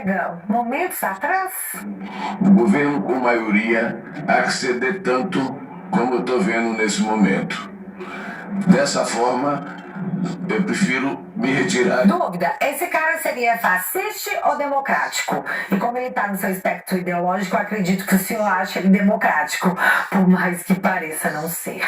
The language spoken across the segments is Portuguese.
pega momentos atrás? O governo com maioria há que ceder tanto como eu estou vendo nesse momento. Dessa forma, eu prefiro me retirar. Dúvida, esse cara seria fascista ou democrático? E como ele está no seu espectro ideológico, eu acredito que o senhor acha ele democrático, por mais que pareça não ser.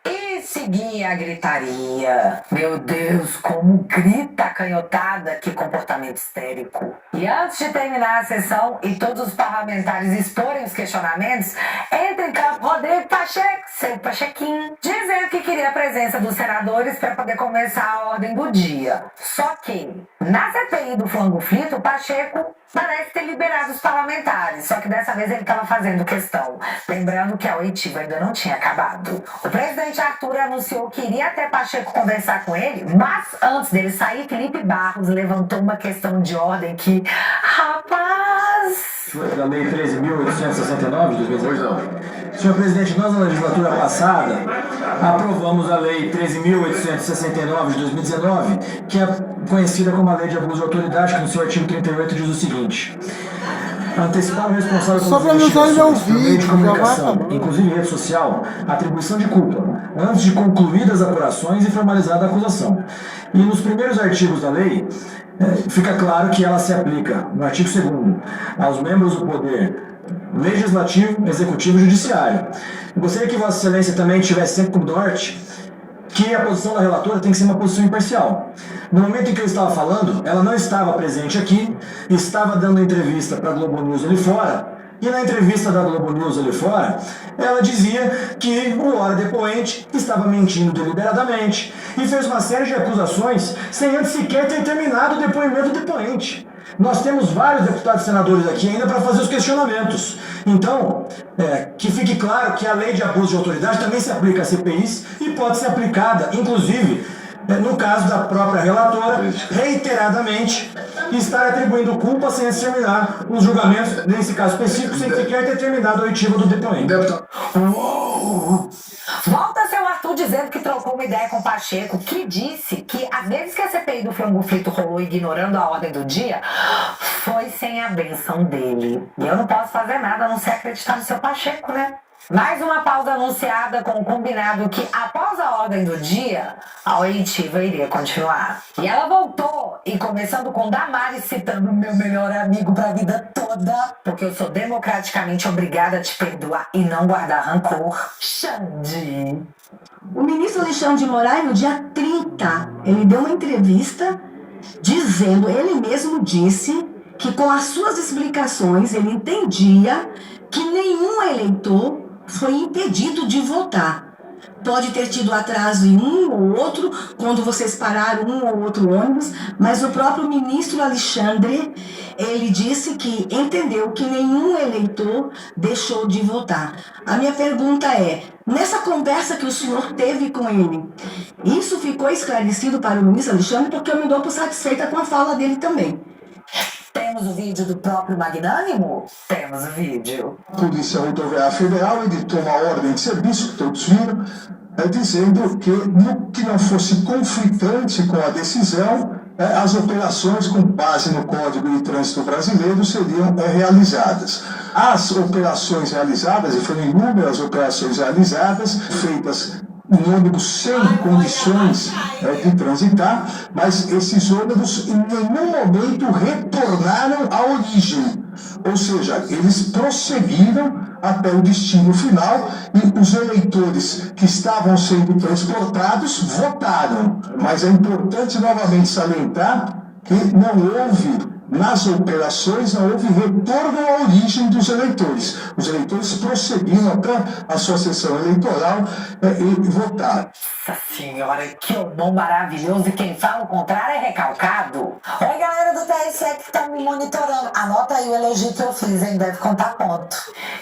E seguir a gritaria. Meu Deus, como grita a canhotada, que comportamento histérico. E antes de terminar a sessão e todos os parlamentares exporem os questionamentos, entra em campo Rodrigo Pacheco, seu Pachequinho, dizendo que queria a presença dos senadores para poder começar a ordem do dia. Só que, na CPI do flango frito, o Pacheco parece ter liberado os parlamentares, só que dessa vez ele estava fazendo questão, lembrando que a oitiva ainda não tinha acabado. O presidente Arthur anunciou que iria até Pacheco conversar com ele, mas antes dele sair, Felipe Barros levantou uma questão de ordem que, rapaz... Da Lei 13.869 de 2019? Pois não. Senhor presidente, nós na legislatura passada aprovamos a Lei 13.869 de 2019, que é conhecida como a Lei de Abuso de Autoridade, que no seu artigo 38 diz o seguinte: antecipar o responsável pelas investigações por meio de comunicação, inclusive rede social, atribuição de culpa, antes de concluídas as apurações e formalizada a acusação. E nos primeiros artigos da lei, fica claro que ela se aplica, no artigo 2º, aos membros do poder legislativo, executivo e judiciário. Eu gostaria que Vossa Excelência também tivesse sempre como norte que a posição da relatora tem que ser uma posição imparcial. No momento em que eu estava falando, ela não estava presente aqui, estava dando entrevista para a Globo News ali fora, e na entrevista da Globo News ali fora, ela dizia que o hora depoente estava mentindo deliberadamente e fez uma série de acusações sem antes sequer ter terminado o depoimento do depoente. Nós temos vários deputados e senadores aqui ainda para fazer os questionamentos. Então, que fique claro que a lei de abuso de autoridade também se aplica a CPIs e pode ser aplicada, inclusive, no caso da própria relatora, reiteradamente, estar atribuindo culpa sem terminar os julgamentos, nesse caso específico, sem sequer ter terminado a oitiva do depoente. Volta seu Arthur dizendo que trocou uma ideia com o Pacheco, que disse que às vezes que a CPI do frango frito rolou ignorando a ordem do dia, foi sem a benção dele. E eu não posso fazer nada a não ser acreditar no seu Pacheco, né? Mais uma pausa anunciada com o combinado que, após a ordem do dia, a oitiva iria continuar. E ela voltou, e começando com Damares citando meu melhor amigo pra vida toda, porque eu sou democraticamente obrigada a te perdoar e não guardar rancor. Xande. O ministro Alexandre de Moraes, no dia 30, ele deu uma entrevista dizendo, ele mesmo disse, que com as suas explicações ele entendia que nenhum eleitor foi impedido de votar. Pode ter tido atraso em um ou outro, quando vocês pararam um ou outro ônibus, mas o próprio ministro Alexandre, ele disse que entendeu que nenhum eleitor deixou de votar. A minha pergunta é, nessa conversa que o senhor teve com ele, isso ficou esclarecido para o ministro Alexandre, porque eu me dou por satisfeita com a fala dele também. Temos o vídeo do próprio Magnânimo? Temos o vídeo. A Polícia Rodoviária Federal editou uma ordem de serviço, que todos viram, dizendo que, no que não fosse conflitante com a decisão, as operações com base no Código de Trânsito Brasileiro seriam realizadas. As operações realizadas, e foram inúmeras operações realizadas, feitas em ônibus sem condições de transitar, mas esses ônibus em nenhum momento retornaram à origem. Ou seja, eles prosseguiram até o destino final e os eleitores que estavam sendo transportados votaram. Mas é importante novamente salientar que não houve, nas operações, não houve retorno à origem dos eleitores. Os eleitores prosseguiram até a sua sessão eleitoral e votaram. Nossa senhora, que humor maravilhoso, e quem fala o contrário é recalcado. Oi, galera do TSE que estão me monitorando. Anota aí o elogio que eu fiz, hein? Deve contar ponto.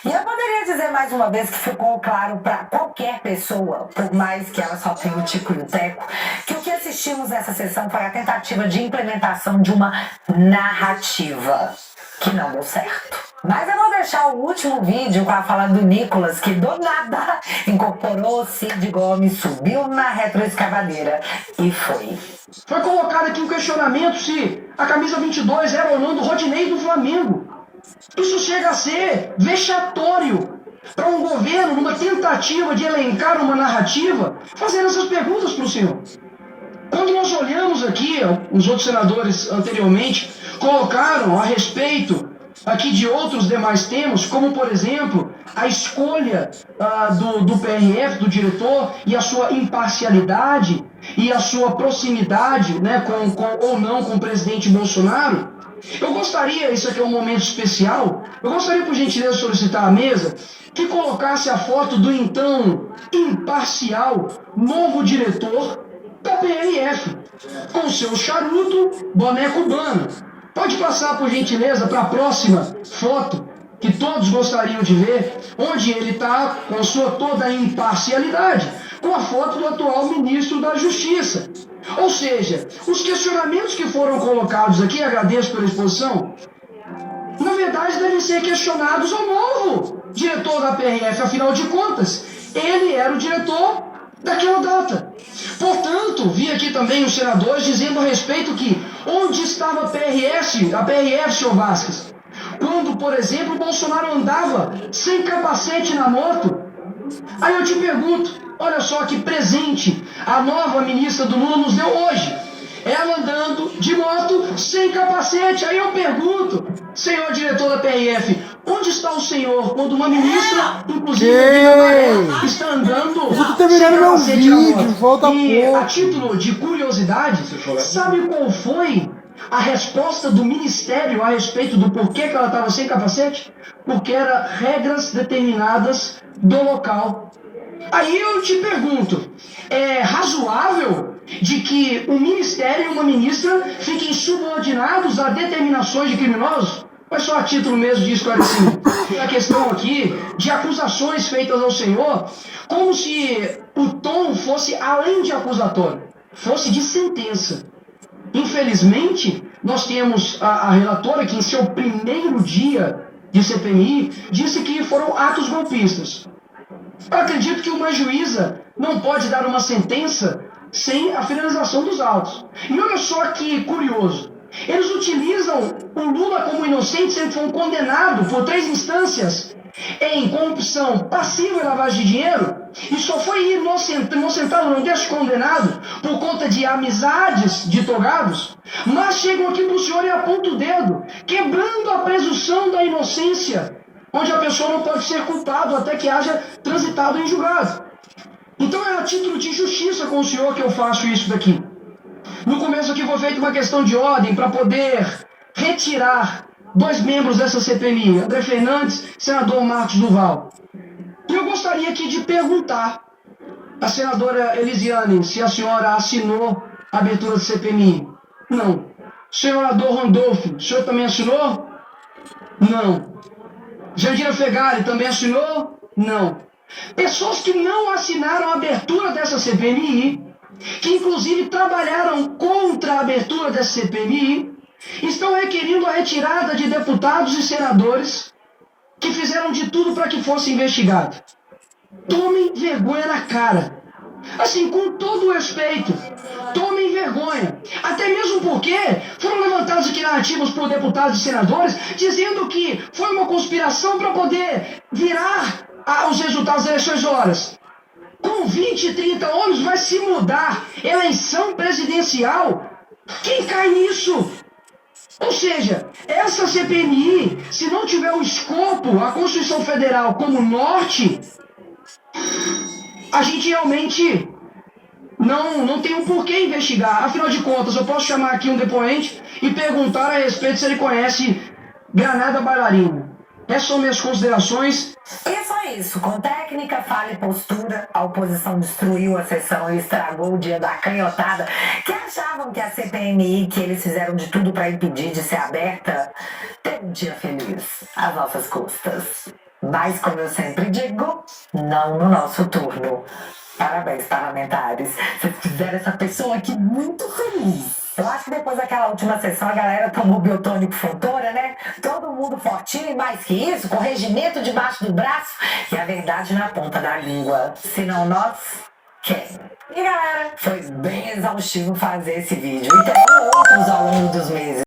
E eu poderia dizer mais uma vez que ficou claro para qualquer pessoa, por mais que ela só tenha o tico e o teco, que o que assistimos nessa sessão foi a tentativa de implementação de uma narrativa que não deu certo. Mas eu vou fechar o último vídeo com a fala do Nicolas, que do nada incorporou Cid Gomes, subiu na retroescavadeira e foi. Foi colocado aqui um questionamento se a camisa 22 era ou não do Rodinei do Flamengo. Isso chega a ser vexatório para um governo, numa tentativa de elencar uma narrativa, fazer essas perguntas para o senhor. Quando nós olhamos aqui, os outros senadores anteriormente colocaram a respeito aqui de outros demais temas, como por exemplo a escolha do PRF, do diretor, e a sua imparcialidade e a sua proximidade, né, ou não com o presidente Bolsonaro. Eu gostaria, isso aqui é um momento especial, eu gostaria por gentileza solicitar à mesa que colocasse a foto do então imparcial novo diretor da PRF, com seu charuto, boné cubano. Pode passar por gentileza para a próxima foto que todos gostariam de ver, onde ele está com sua toda a imparcialidade, com a foto do atual ministro da Justiça. Ou seja, os questionamentos que foram colocados aqui, agradeço pela exposição, na verdade devem ser questionados ao novo diretor da PRF, afinal de contas, ele era o diretor daquela data. Portanto, vi aqui também os senadores dizendo a respeito que onde estava a PRF, senhor Vasquez, quando, por exemplo, o Bolsonaro andava sem capacete na moto. Aí eu te pergunto, olha só que presente a nova ministra do Lula nos deu hoje. Ela andando de moto sem capacete. Aí eu pergunto, senhor diretor da PRF, onde está o senhor quando uma ministra, inclusive está andando sem capacete na moto? E a título de curiosidade, sabe qual foi a resposta do ministério a respeito do porquê que ela estava sem capacete? Porque eram regras determinadas do local. Aí eu te pergunto, é razoável de que um ministério e uma ministra fiquem subordinados a determinações de criminosos? Mas só a título mesmo de esclarecimento. A questão aqui de acusações feitas ao senhor, como se o tom fosse além de acusatório, fosse de sentença. Infelizmente, nós temos a relatora que em seu primeiro dia de CPMI disse que foram atos golpistas. Eu acredito que uma juíza não pode dar uma sentença sem a finalização dos autos. E olha só que curioso. Eles utilizam o Lula como inocente, sendo que foi condenado por 3 instâncias em corrupção passiva e lavagem de dinheiro, e só foi inocentado, não descondenado, por conta de amizades de togados, mas chegam aqui para o senhor e apontam o dedo, quebrando a presunção da inocência, onde a pessoa não pode ser culpada até que haja transitado em julgado. Então é a título de justiça com o senhor que eu faço isso daqui. No começo aqui foi feita uma questão de ordem para poder retirar 2 membros dessa CPMI, André Fernandes e senador Marcos Duval. E eu gostaria aqui de perguntar à senadora Elisiane se a senhora assinou a abertura da CPMI. Não. Senador Randolfo, o senhor também assinou? Não. Jandira Fegali também assinou? Não. Pessoas que não assinaram a abertura dessa CPMI, que inclusive trabalharam contra a abertura dessa CPMI, estão requerindo a retirada de deputados e senadores que fizeram de tudo para que fosse investigado. Tomem vergonha na cara. Assim, com todo o respeito, tomem vergonha. Até mesmo porque foram levantadas aqui narrativas por deputados e senadores dizendo que foi uma conspiração para poder virar os resultados das eleições horas. Com 20, 30 anos vai se mudar eleição presidencial. Quem cai nisso? Ou seja, essa CPMI, se não tiver o escopo, a Constituição Federal como norte, a gente realmente não tem um porquê investigar. Afinal de contas, eu posso chamar aqui um depoente e perguntar a respeito se ele conhece granada bailarina. Essas são minhas considerações. E foi isso. Com técnica, fala e postura, a oposição destruiu a sessão e estragou o dia da canhotada, que achavam que a CPMI, que eles fizeram de tudo para impedir de ser aberta, teve um dia feliz às nossas custas. Mas, como eu sempre digo, não no nosso turno. Parabéns, parlamentares. Vocês fizeram essa pessoa aqui muito feliz. Eu acho que depois daquela última sessão a galera tomou biotônico Fontoura, né? Todo mundo fortinho e mais que isso, com regimento debaixo do braço e a verdade na ponta da língua. Se não nós, quem? E galera, foi bem exaustivo fazer esse vídeo. E terão outros ao longo dos meses.